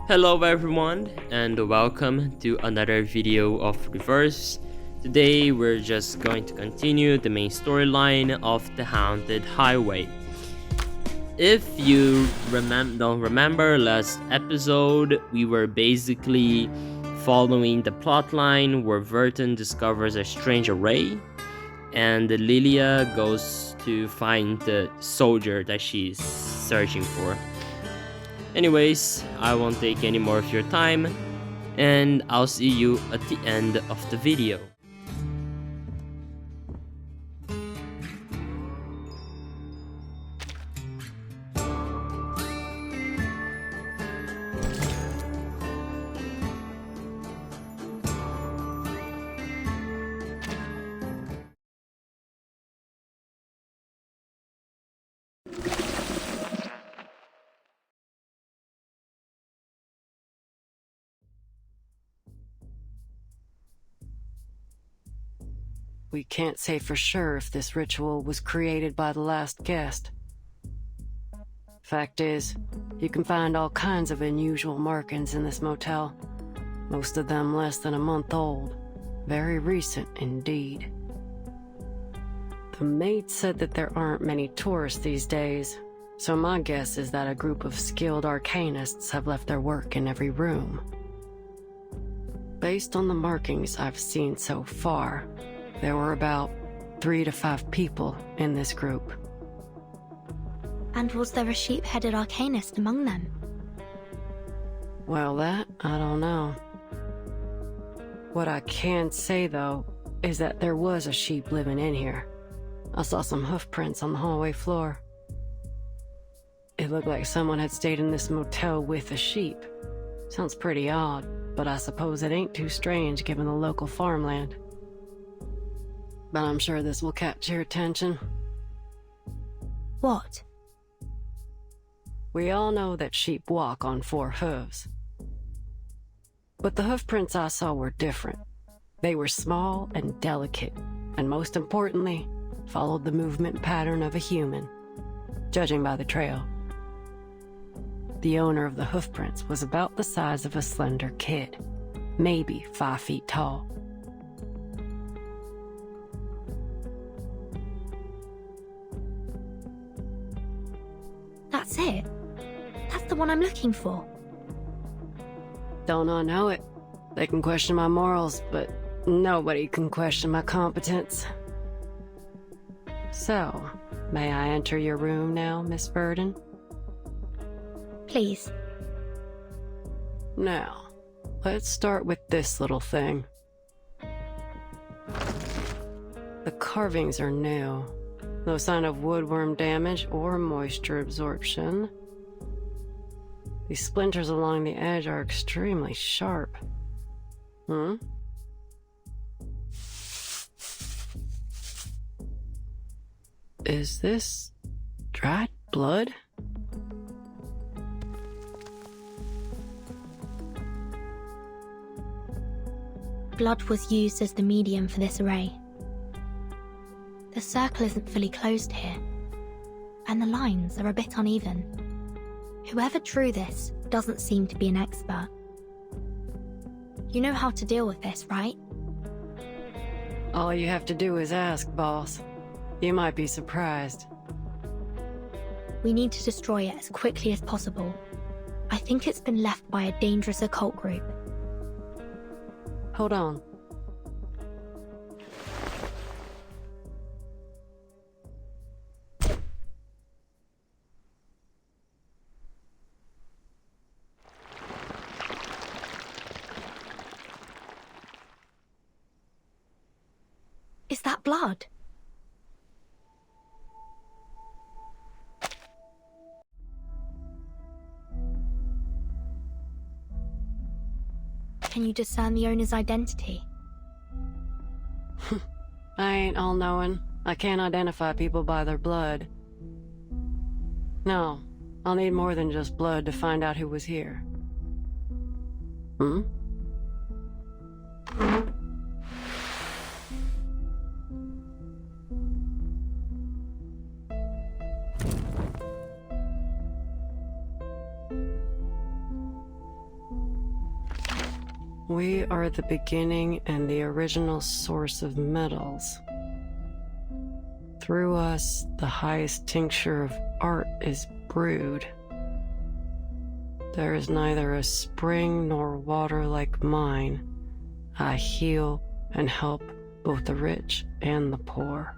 Hello everyone and welcome to another video of Reverse. Today we're just going to continue the main storyline of The Haunted Highway. If you don't remember last episode, we were basically following the plotline where Verton discovers a strange array and Lilia goes to find the soldier that she's searching for. Anyways, I won't take any more of your time, and I'll see you at the end of the video. We can't say for sure if this ritual was created by the last guest. Fact is, you can find all kinds of unusual markings in this motel, most of them less than a month old. Very recent indeed. The maid said that there aren't many tourists these days, so my guess is that a group of skilled arcanists have left their work in every room. Based on the markings I've seen so far, there were about 3 to 5 people in this group. And was there a sheep-headed arcanist among them? Well, that I don't know. What I can say, though, is that there was a sheep living in here. I saw some hoof prints on the hallway floor. It looked like someone had stayed in this motel with a sheep. Sounds pretty odd, but I suppose it ain't too strange given the local farmland. But I'm sure this will catch your attention. What? We all know that sheep walk on 4 hooves. But the hoof prints I saw were different. They were small and delicate, and most importantly, followed the movement pattern of a human, judging by the trail. The owner of the hoof prints was about the size of a slender kid, maybe 5 feet tall. That's it? That's the one I'm looking for. Don't I know it? They can question my morals, but nobody can question my competence. So, may I enter your room now, Miss Verdon? Please. Now, let's start with this little thing. The carvings are new. No sign of woodworm damage or moisture absorption. These splinters along the edge are extremely sharp. Is this dried blood? Blood was used as the medium for this array. The circle isn't fully closed here, and the lines are a bit uneven. Whoever drew this doesn't seem to be an expert. You know how to deal with this, right? All you have to do is ask, boss. You might be surprised. We need to destroy it as quickly as possible. I think it's been left by a dangerous occult group. Hold on. Is that blood? Can you discern the owner's identity? I ain't all-knowing. I can't identify people by their blood. No, I'll need more than just blood to find out who was here. We are the beginning and the original source of metals. Through us, the highest tincture of art is brewed. There is neither a spring nor water like mine. I heal and help both the rich and the poor.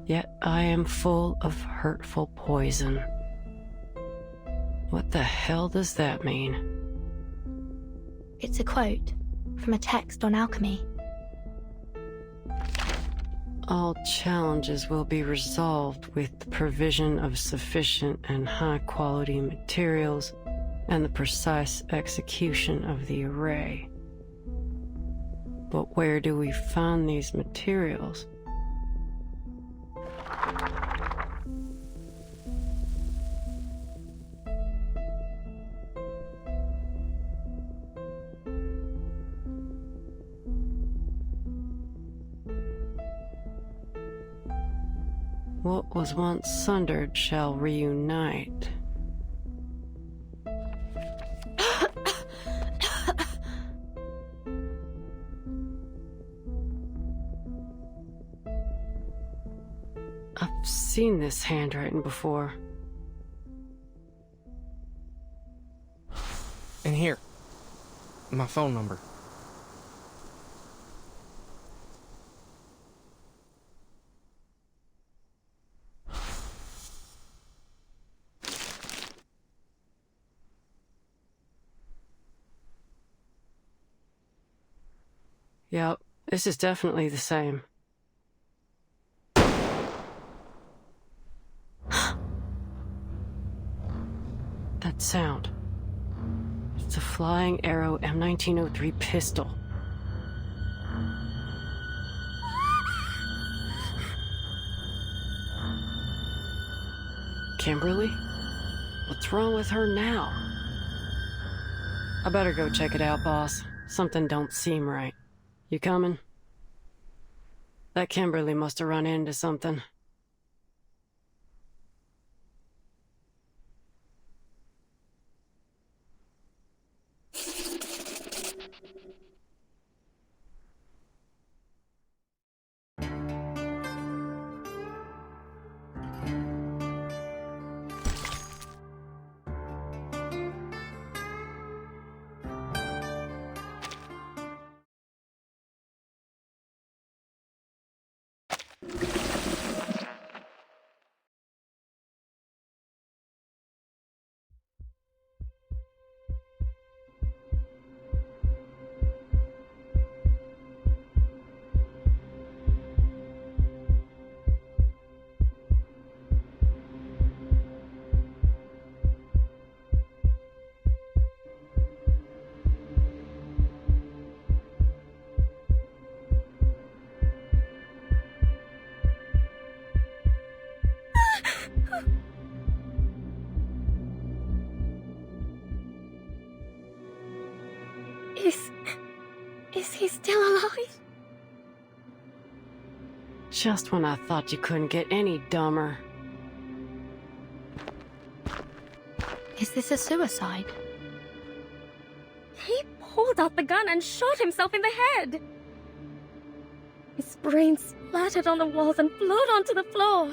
Yet I am full of hurtful poison. What the hell does that mean? It's a quote from a text on alchemy. All challenges will be resolved with the provision of sufficient and high-quality materials and the precise execution of the array. But where do we find these materials? What was once sundered shall reunite. I've seen this handwriting before. And here, my phone number. Yep, this is definitely the same. That sound. It's a Flying Arrow M1903 pistol. Kimberly? What's wrong with her now? I better go check it out, boss. Something don't seem right. You coming? That Kimberly must have run into something. Is he still alive? Just when I thought you couldn't get any dumber. Is this a suicide? He pulled out the gun and shot himself in the head. His brains splattered on the walls and flowed onto the floor.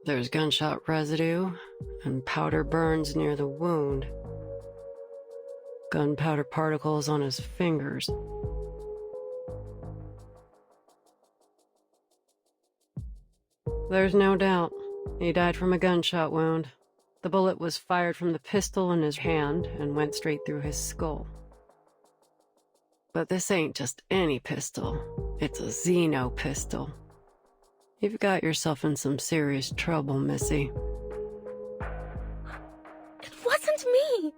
There's gunshot residue and powder burns near the wound. Gunpowder particles on his fingers. There's no doubt. He died from a gunshot wound. The bullet was fired from the pistol in his hand and went straight through his skull. But this ain't just any pistol. It's a Xeno pistol. You've got yourself in some serious trouble, Missy. It wasn't me.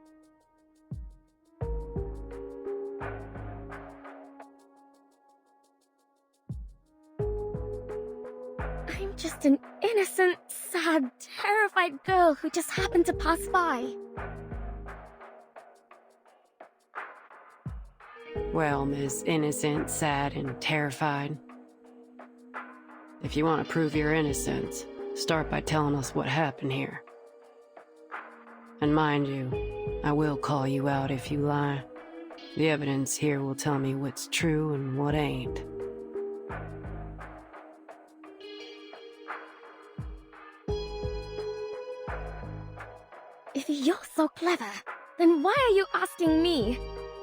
I'm just an innocent, sad, terrified girl who just happened to pass by. Well, Miss Innocent, sad, and terrified. If you want to prove your innocence, start by telling us what happened here. And mind you, I will call you out if you lie. The evidence here will tell me what's true and what ain't. If you're so clever, then why are you asking me?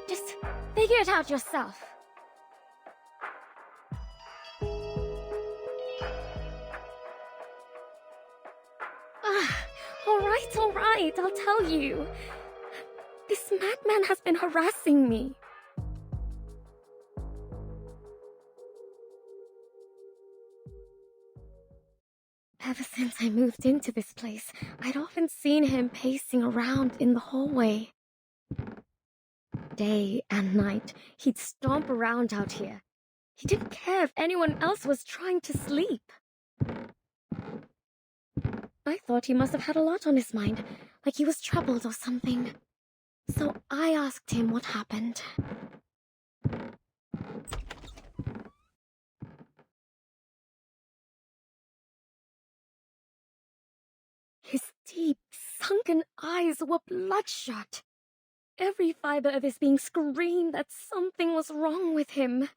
Just figure it out yourself. All right, I'll tell you. This madman has been harassing me. Ever since I moved into this place, I'd often seen him pacing around in the hallway. Day and night, he'd stomp around out here. He didn't care if anyone else was trying to sleep. I thought he must have had a lot on his mind, like he was troubled or something. So I asked him what happened. His deep, sunken eyes were bloodshot. Every fiber of his being screamed that something was wrong with him.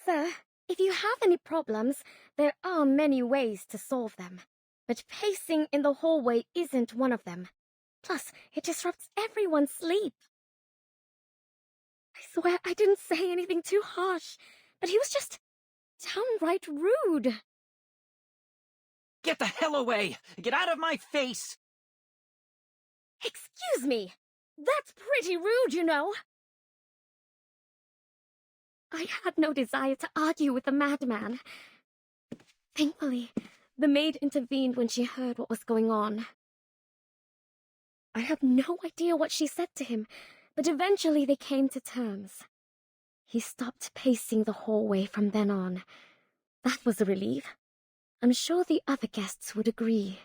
Sir, if you have any problems, there are many ways to solve them. But pacing in the hallway isn't one of them. Plus, it disrupts everyone's sleep. I swear I didn't say anything too harsh, but he was just downright rude. Get the hell away! Get out of my face! Excuse me! That's pretty rude, you know! I had no desire to argue with the madman. Thankfully, the maid intervened when she heard what was going on. I have no idea what she said to him, but eventually they came to terms. He stopped pacing the hallway from then on. That was a relief. I'm sure the other guests would agree.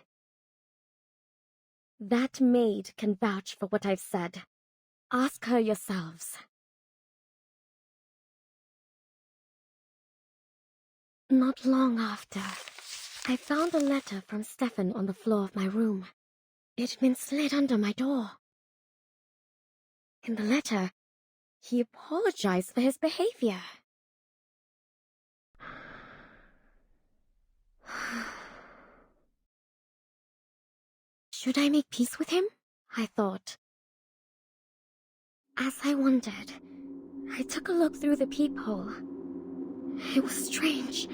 That maid can vouch for what I've said. Ask her yourselves. Not long after, I found a letter from Stefan on the floor of my room. It had been slid under my door. In the letter, he apologized for his behavior. Should I make peace with him? I thought. As I wondered, I took a look through the peephole. It was strange.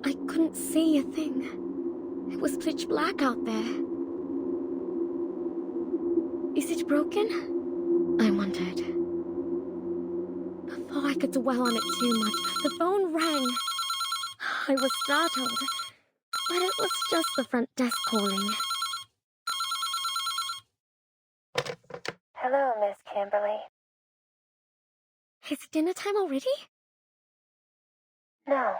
I couldn't see a thing. It was pitch black out there. Is it broken? I wondered. Before I could dwell on it too much, the phone rang. I was startled, but it was just the front desk calling. Hello, Miss Kimberly. Is it dinner time already? No.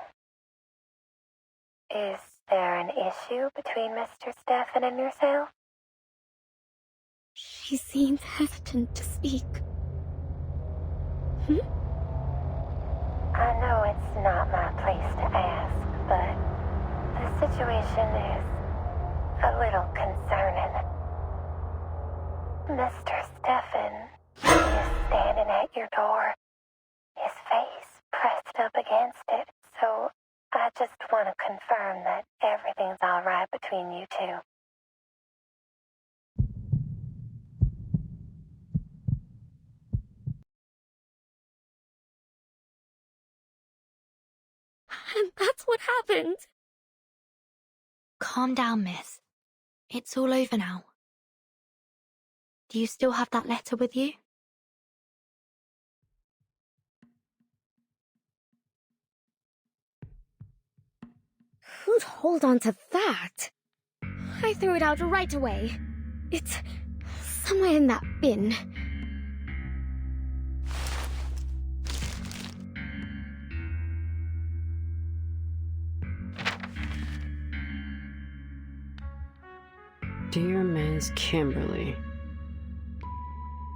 Is there an issue between Mr. Stefan and yourself? She seemed hesitant to speak. I know it's not my place to ask, but the situation is a little concerning. Mr. Stefan is standing at your door, his face pressed up against it, so I just want to confirm that everything's all right between you two. And that's what happened. Calm down, miss. It's all over now. Do you still have that letter with you? Who'd hold on to that? I threw it out right away. It's somewhere in that bin. Dear Ms. Kimberly,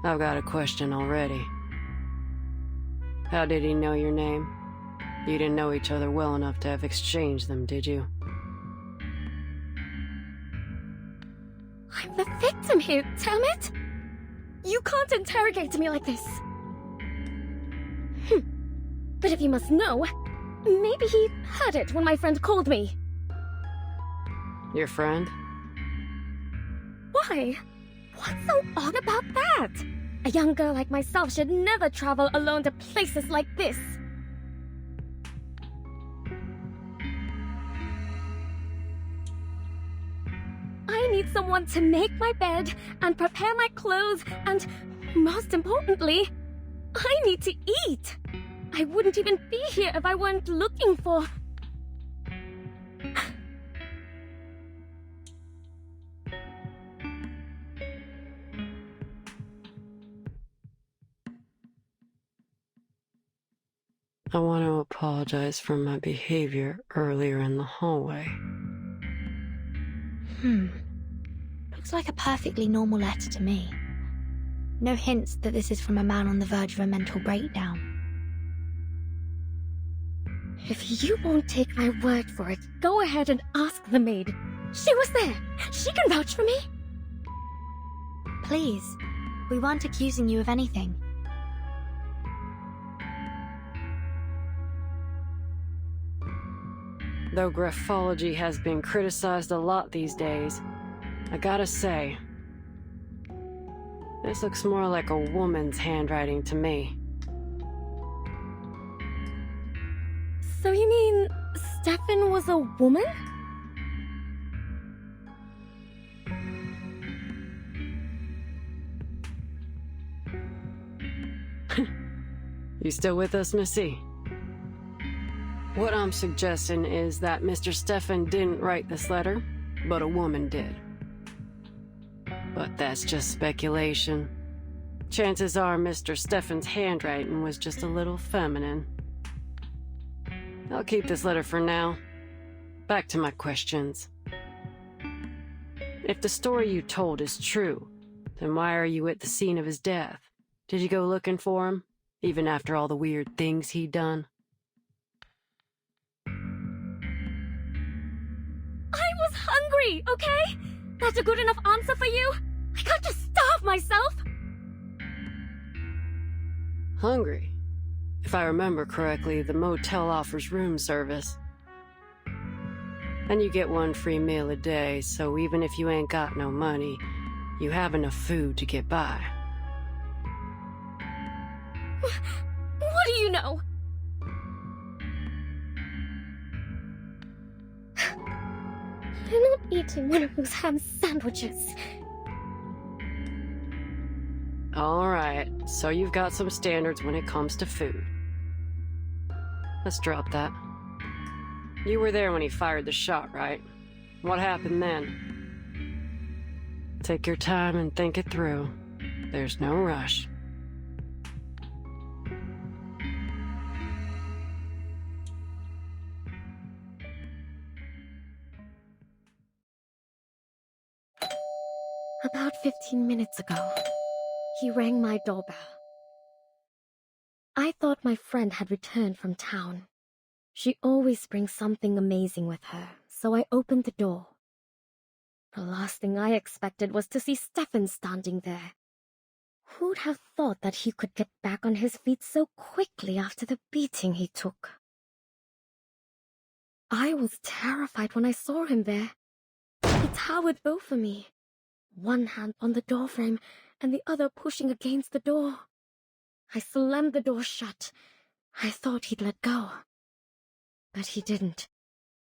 I've got a question already. How did he know your name? You didn't know each other well enough to have exchanged them, did you? I'm the victim here, damn it! You can't interrogate me like this. But if you must know, maybe he heard it when my friend called me. Your friend? Why? What's so odd about that? A young girl like myself should never travel alone to places like this. I need someone to make my bed and prepare my clothes and, most importantly, I need to eat. I wouldn't even be here if I weren't looking for... I want to apologize for my behavior earlier in the hallway. Looks like a perfectly normal letter to me. No hints that this is from a man on the verge of a mental breakdown. If you won't take my word for it, go ahead and ask the maid. She was there. She can vouch for me. Please, we weren't accusing you of anything. Though graphology has been criticized a lot these days, I gotta say, this looks more like a woman's handwriting to me. So you mean Stefan was a woman? You still with us, Missy? What I'm suggesting is that Mr. Stefan didn't write this letter, but a woman did. But that's just speculation. Chances are Mr. Stefan's handwriting was just a little feminine. I'll keep this letter for now. Back to my questions. If the story you told is true, then why are you at the scene of his death? Did you go looking for him, even after all the weird things he'd done? I was hungry, okay? That's a good enough answer for you? I can't just starve myself! Hungry? If I remember correctly, the motel offers room service. And you get 1 free meal a day, so even if you ain't got no money, you have enough food to get by. What do you know? I'm not eating one of those ham sandwiches. Alright, so you've got some standards when it comes to food. Let's drop that. You were there when he fired the shot, right? What happened then? Take your time and think it through. There's no rush. About 15 minutes ago, he rang my doorbell. I thought my friend had returned from town. She always brings something amazing with her, so I opened the door. The last thing I expected was to see Stefan standing there. Who'd have thought that he could get back on his feet so quickly after the beating he took? I was terrified when I saw him there. He towered over me, one hand on the doorframe and the other pushing against the door. I slammed the door shut. I thought he'd let go. But he didn't.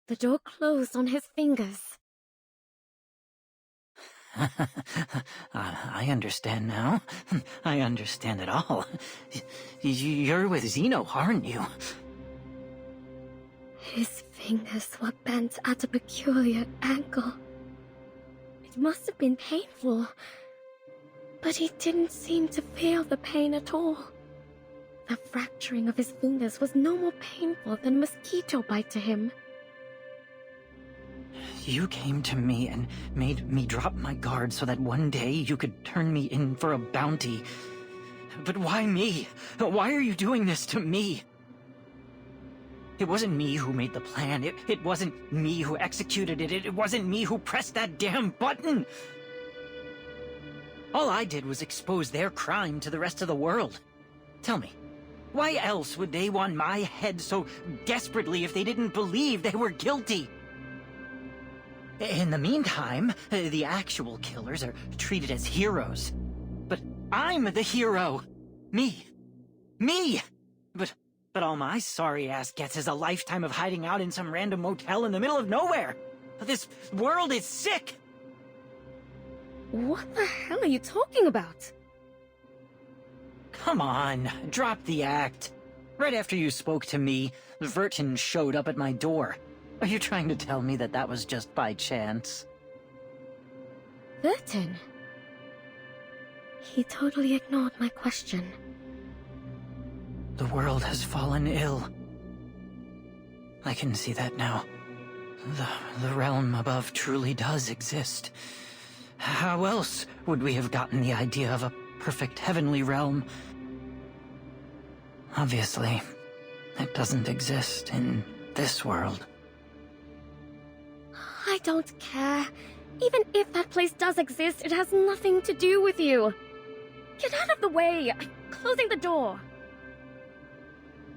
The door closed on his fingers. I understand now. I understand it all. You're with Zeno, aren't you? His fingers were bent at a peculiar angle. It must have been painful, but he didn't seem to feel the pain at all. The fracturing of his fingers was no more painful than a mosquito bite to him. You came to me and made me drop my guard so that one day you could turn me in for a bounty. But why me? Why are you doing this to me? It wasn't me who made the plan. It wasn't me who executed it. It wasn't me who pressed that damn button. All I did was expose their crime to the rest of the world. Tell me, why else would they want my head so desperately if they didn't believe they were guilty? In the meantime, the actual killers are treated as heroes. But I'm the hero. Me. But all my sorry ass gets is a lifetime of hiding out in some random motel in the middle of nowhere. This world is sick. What the hell are you talking about? Come on, drop the act. Right after you spoke to me, Vertin showed up at my door. Are you trying to tell me that that was just by chance? Vertin? He totally ignored my question. The world has fallen ill. I can see that now. The realm above truly does exist. How else would we have gotten the idea of a perfect heavenly realm? Obviously, it doesn't exist in this world. I don't care. Even if that place does exist, it has nothing to do with you. Get out of the way! I'm closing the door.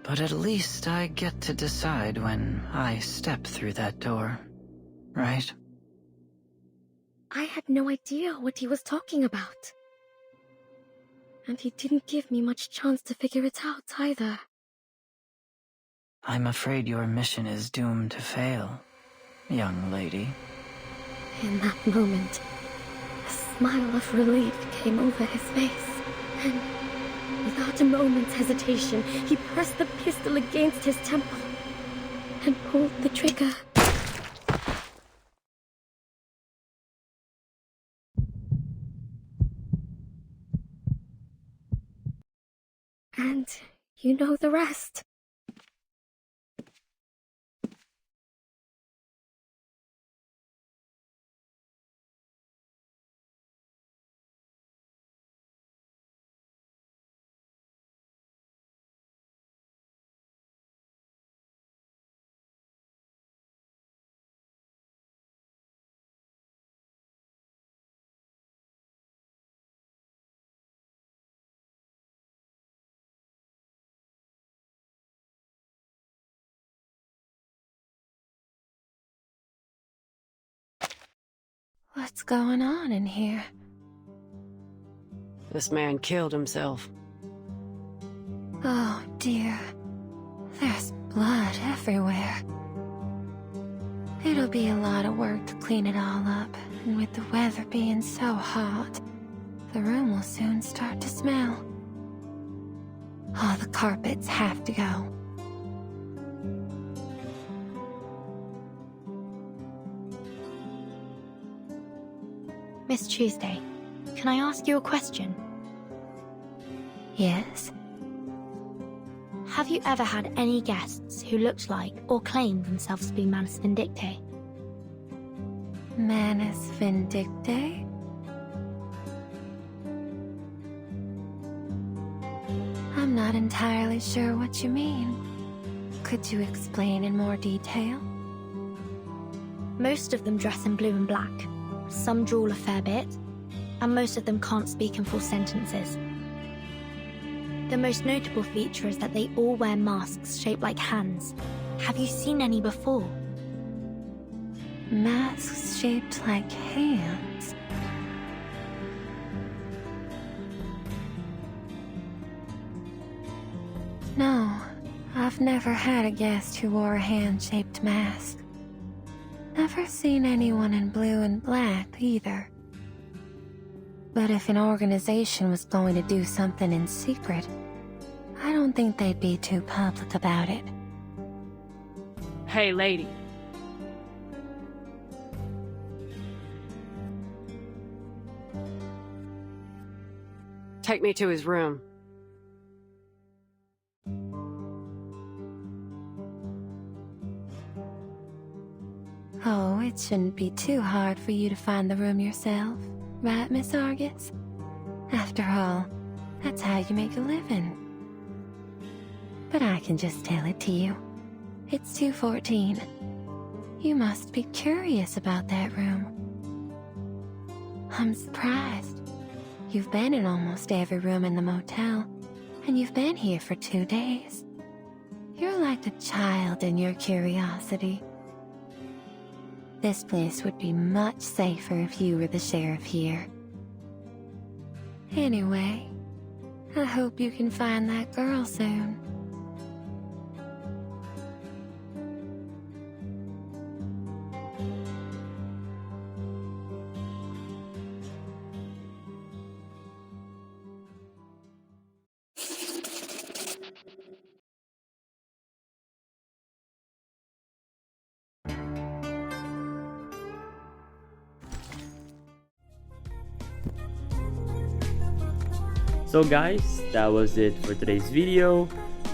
But at least I get to decide when I step through that door, right? I had no idea what he was talking about. And he didn't give me much chance to figure it out either. I'm afraid your mission is doomed to fail, young lady. In that moment, a smile of relief came over his face, and without a moment's hesitation, he pressed the pistol against his temple and pulled the trigger. And you know the rest. What's going on in here? This man killed himself. Oh dear. There's blood everywhere. It'll be a lot of work to clean it all up, and with the weather being so hot, the room will soon start to smell. All the carpets have to go. Miss Tuesday, can I ask you a question? Yes? Have you ever had any guests who looked like or claimed themselves to be Manus Vindictae? Manus Vindictae? I'm not entirely sure what you mean. Could you explain in more detail? Most of them dress in blue and black. Some drool a fair bit, and most of them can't speak in full sentences. The most notable feature is that they all wear masks shaped like hands. Have you seen any before? Masks shaped like hands? No, I've never had a guest who wore a hand-shaped mask. Never seen anyone in blue and black either. But if an organization was going to do something in secret, I don't think they'd be too public about it. Hey, lady. Take me to his room. Oh, it shouldn't be too hard for you to find the room yourself, right, Miss Argus? After all, That's how you make a living. But I can just tell it to you. It's 2:14. You must be curious about that room. I'm surprised. You've been in almost every room in the motel, and you've been here for 2 days. You're like a child in your curiosity. This place would be much safer if you were the sheriff here. Anyway, I hope you can find that girl soon. So guys, that was it for today's video,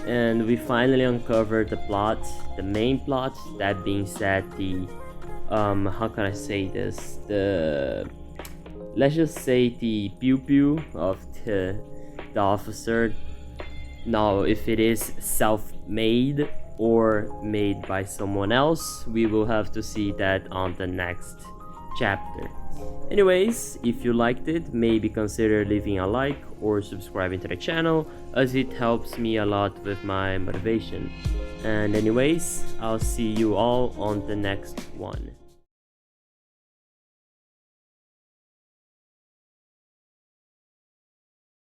and we finally uncovered the plot, the main plot. That being said, the how can I say this, let's just say the pew pew of the officer. Now if it is self-made or made by someone else, we will have to see that on the next chapter. Anyways, if you liked it, maybe consider leaving a like or subscribing to the channel, as it helps me a lot with my motivation. And anyways, I'll see you all on the next one.